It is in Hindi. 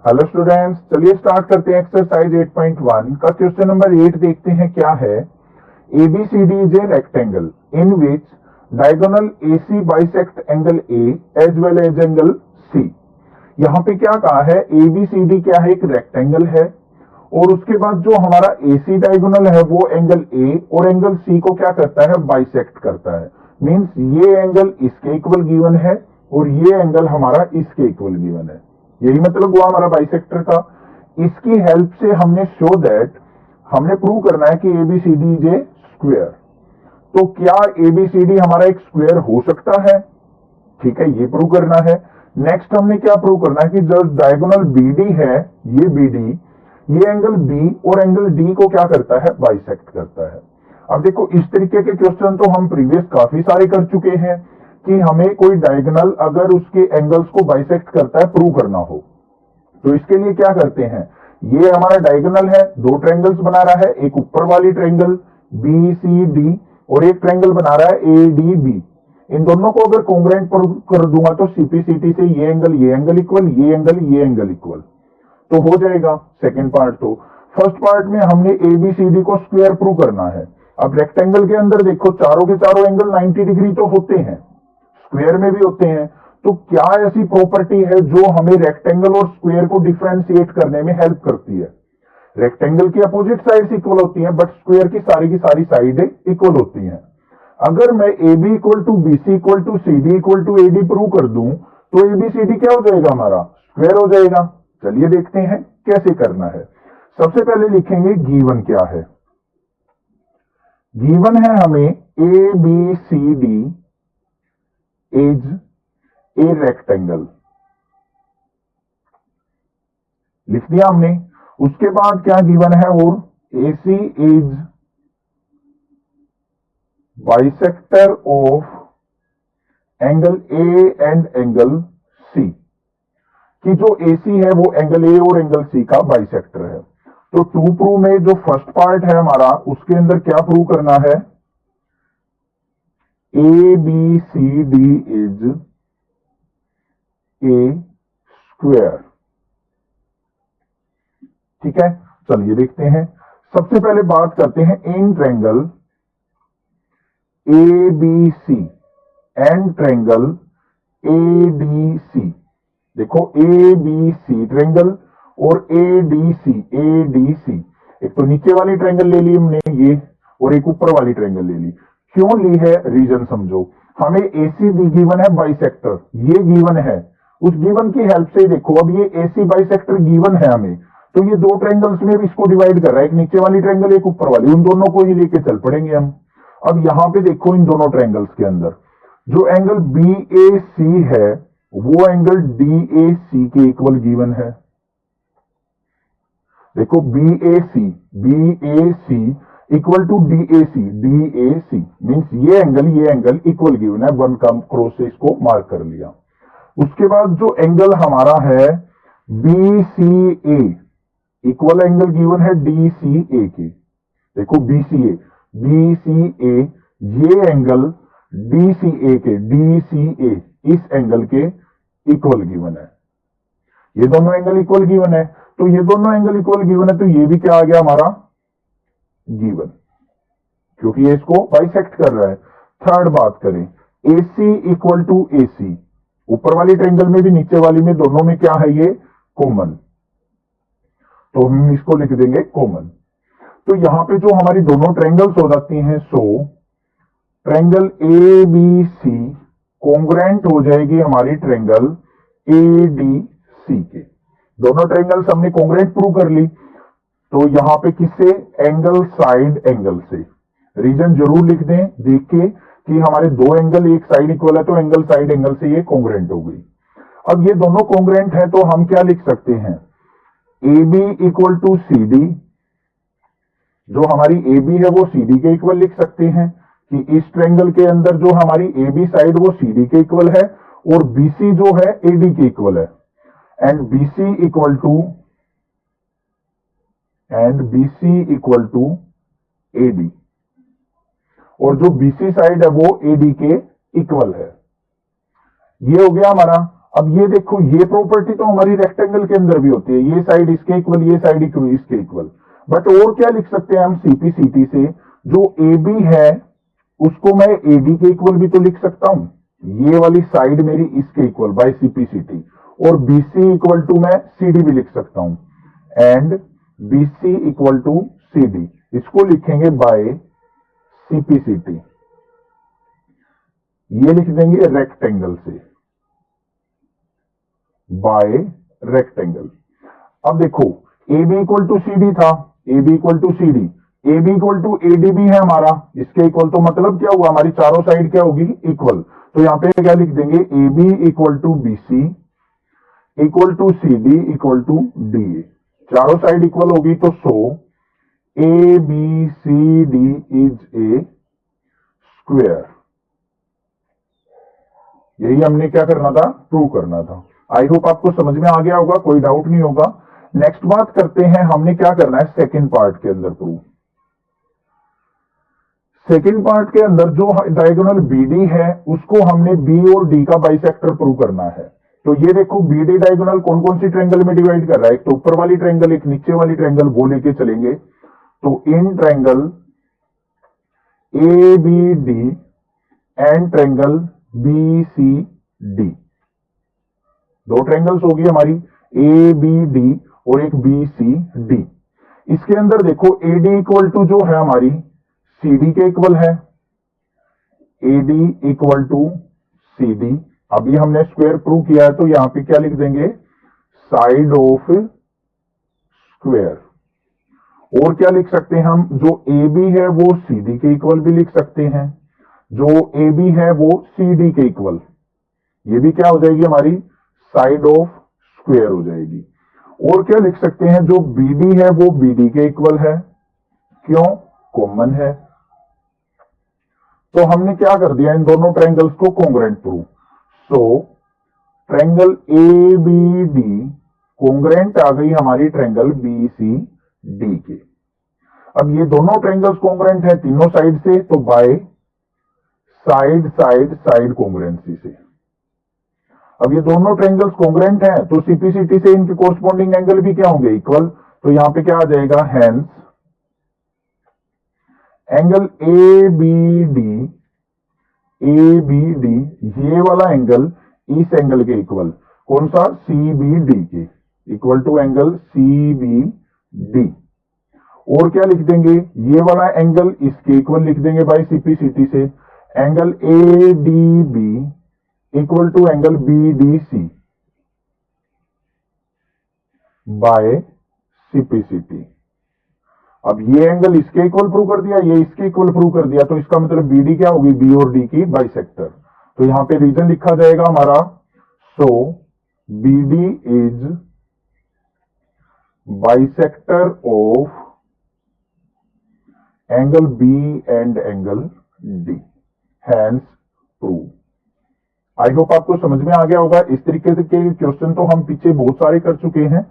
हेलो स्टूडेंट्स, चलिए स्टार्ट करते हैं एक्सरसाइज 8.1 का क्वेश्चन नंबर 8 देखते हैं क्या है। ABCD is a rectangle in which diagonal AC bisect angle A as well as angle C। यहाँ पे क्या कहा है, ABCD क्या है, एक रेक्टेंगल है और उसके बाद जो हमारा AC डायगोनल है वो एंगल A और एंगल C को क्या करता है, बाइसेक्ट करता है। मींस ये एंगल इसके इक्वल गिवन है और ये एंगल हमारा इसके इक्वल गिवन है। यही मतलब हुआ हमारा बाइसेक्टर का। इसकी हेल्प से हमने शो दैट, हमने प्रूव करना है कि ABCD इज ए स्क्वायर। तो क्या ABCD हमारा एक स्क्वायर हो सकता है? ठीक है, ये प्रूव करना है। नेक्स्ट हमने क्या प्रूव करना है कि जो डायगोनल BD है, ये BD, ये एंगल B और एंगल D को क्या करता है, बाइसेक्ट करता है। अब देखो, इस तरीके के क्वेश्चन तो हम प्रीवियस काफी सारे कर चुके हैं कि हमें कोई डायगोनल अगर उसके एंगल्स को बाइसेक्ट करता है प्रूव करना हो, तो इसके लिए क्या करते हैं, ये हमारा डायगोनल है, दो ट्रायंगल्स बना रहा है, एक ऊपर वाली ट्रायंगल BCD और एक ट्रायंगल बना रहा है ADB। इन दोनों को अगर कॉन्ग्रुएंट कर दूंगा तो CPCT से ये एंगल इक्वल, ये एंगल इक्वल, तो हो जाएगा सेकेंड पार्ट। तो फर्स्ट पार्ट में हमने ABCD को स्क्वायर प्रूव करना है। अब रेक्टेंगल के अंदर देखो, चारों के चारों एंगल 90 डिग्री तो होते हैं, स्क्वायर में भी होते हैं। तो क्या ऐसी प्रॉपर्टी है जो हमें रेक्टेंगल और स्क्वायर को डिफरेंशिएट करने में हेल्प करती है? रेक्टेंगल की अपोजिट साइड्स इक्वल होती हैं बट स्क्वायर की सारी साइडें इक्वल होती हैं। अगर मैं AB equal to BC equal to CD equal to AD prove कर दूं तो ABCD क्या हो जाएगा, हमारा स्क्वायर हो जाएगा। चलिए देखते हैं कैसे करना है। सबसे पहले लिखेंगे गिवन क्या है। गिवन है हमें ABCD इज ए रेक्टेंगल, लिख दिया हमने। उसके बाद क्या गिवन है, और AC is bisector of angle A and angle C, कि जो AC है वो एंगल A और एंगल C का बाइसेक्टर है। तो टू प्रूव में जो फर्स्ट पार्ट है हमारा, उसके अंदर क्या प्रूव करना है, ABCD इज ए स्क्वायर। ठीक है, चलिए देखते हैं। सबसे पहले बात करते हैं in triangle ABC and triangle ADC। देखो ABC ट्रायंगल और ADC, एक तो नीचे वाली ट्रायंगल ले ली हमने ये, और एक ऊपर वाली ट्रायंगल ले ली। क्यों ली है, रीजन समझो। हमें AC गिवन है बाइसेक्टर, ये गिवन है, उस गिवन की हेल्प से देखो, अब ये AC बाइसेक्टर गिवन है हमें, तो ये दो ट्रायंगल्स में भी इसको डिवाइड कर रहा है, एक नीचे वाली ट्रायंगल एक ऊपर वाली, उन दोनों को ही लेके चल पड़ेंगे हम। अब यहां पे देखो, इन दोनों ट्रायंगल्स के अंदर जो एंगल BAC है वो एंगल DAC के इक्वल गिवन है। देखो BAC equal to DAC means ये एंगल इक्वल गिवन है, वन का क्रॉस से इसको मार्क कर लिया। उसके बाद जो एंगल हमारा है BCA, इक्वल एंगल गिवन है DCA के। देखो BCA, ये एंगल DCA इस एंगल के इक्वल गिवन है। ये दोनों एंगल इक्वल गिवन है, तो ये दोनों एंगल इक्वल गिवन है, तो ये भी क्या आ गया हमारा गिवन, क्योंकि ये इसको बाइसेक्ट कर रहा है। थर्ड बात करें, AC इक्वल टू AC, ऊपर वाली ट्रायंगल में भी नीचे वाली में, दोनों में क्या है, ये कॉमन, तो हम इसको लिख देंगे कॉमन। तो यहां पे जो हमारी दोनों ट्रायंगल्स हो जाती हैं, सो ट्रायंगल ABC कॉन्ग्रुएंट हो जाएगी हमारी ट्रायंगल ADC के। दोनों ट्रायंगल्स हमने कॉन्ग्रुएंट प्रूव कर ली, तो यहां पे किससे, एंगल साइड एंगल से। रीजन जरूर लिख दें देख के कि हमारे दो एंगल एक साइड इक्वल है, तो एंगल साइड एंगल से ये कॉन्ग्रुएंट हो गई। अब ये दोनों कॉन्ग्रुएंट है तो हम क्या लिख सकते हैं, AB इक्वल टू CD, जो हमारी AB है वो CD के इक्वल लिख सकते हैं, कि इस ट्रायंगल के अंदर जो हमारी AB साइड वो CD के इक्वल है और BC जो है AD के इक्वल है, and BC equal to AD, और जो BC साइड है वो AD के इक्वल है। ये हो गया हमारा। अब ये देखो, ये प्रॉपर्टी तो हमारी रेक्टेंगल के अंदर भी होती है, ये साइड इसके इक्वल, ये साइड इसके इक्वल। बट और क्या लिख सकते हैं हम सीपीसीटी से, जो ए बी है उसको मैं एडी के इक्वल भी तो लिख सकता हूं, ये वाली साइड मेरी इसके इक्वल बाय सीपीसीटी, और बीसी इक्वल टू मैं सीडी भी लिख सकता हूं, and BC equal to CD, इसको लिखेंगे बाय सीपीसीटी, ये लिख देंगे रेक्टेंगल से, बाय रेक्टेंगल। अब देखो A B equal to C D था, A B equal to C D, A B equal to A D भी है हमारा, इसके इक्वल, तो मतलब क्या हुआ, हमारी चारों साइड क्या होगी, इक्वल। तो यहां पे क्या लिख देंगे, A B equal to B C equal to C D equal to D A, चारों साइड इक्वल होगी, तो so A B C D is a square. यही हमने क्या करना था, प्रूव करना था। आई होप आपको समझ में आ गया होगा, कोई डाउट नहीं होगा। नेक्स्ट बात करते हैं, हमने क्या करना है सेकंड पार्ट के अंदर प्रूव। सेकंड पार्ट के अंदर जो डायगोनल बीडी है उसको हमने बी और डी का बाइसेक्टर प्रूव करना है। तो ये देखो बीडी डायगोनल कौन कौन सी ट्रायंगल में डिवाइड कर रहा है, एक तो ऊपर वाली ट्रायंगल, एक नीचे वाली ट्रायंगल, वो लेके चलेंगे। तो in triangle A B D and triangle B C D, दो ट्रायंगल्स होगी हमारी, ए बी डी और एक बी सी डी। इसके अंदर देखो ए डी इक्वल टू जो है हमारी सी डी के इक्वल है, A D equal to C D. अभी हमने स्क्वायर प्रूव किया है, तो यहां पे क्या लिख देंगे, साइड ऑफ स्क्वायर। और क्या लिख सकते हैं हम, जो ए बी है वो सी डी के इक्वल भी लिख सकते हैं, जो ए बी है वो सी डी के इक्वल, ये भी क्या हो जाएगी हमारी साइड ऑफ स्क्वायर हो जाएगी। और क्या लिख सकते हैं, जो बी डी है वो बी डी के इक्वल है, क्यों, कॉमन है। तो हमने क्या कर दिया, इन दोनों ट्रायंगल्स को congruent prove. So triangle A B D congruent आ गई हमारी ट्रायंगल बी सी डी के। अब ये दोनों ट्रायंगल्स कॉन्ग्रुएंट है तीनों साइड से, तो by side side side congruency से। अब ये दोनों ट्रायंगल्स कॉन्ग्रुएंट हैं, तो सीपीसीटी से इनके कोरस्पॉन्डिंग एंगल भी क्या होंगे, इक्वल। तो यहां पे क्या आ जाएगा, hence angle A B D, ये वाला एंगल इस एंगल के इक्वल, कौन सा, सी बी डी के equal to angle C B D. और क्या लिख देंगे, ये वाला एंगल इसके इक्वल लिख देंगे बाय सीपीसीटी से, angle A D B equal to angle B D C by CPCT. अब ये एंगल इसके इक्वल प्रूव कर दिया, ये इसके इक्वल प्रूव कर दिया, तो इसका मतलब बीडी क्या होगी, बी और डी की बाइसेक्टर। तो यहां पे रीजन लिखा जाएगा हमारा, so BD is bisector of angle B and angle D, hence prove. I hope आपको समझ में आ गया होगा। इस तरीके के क्वेश्चन तो हम पीछे बहुत सारे कर चुके हैं।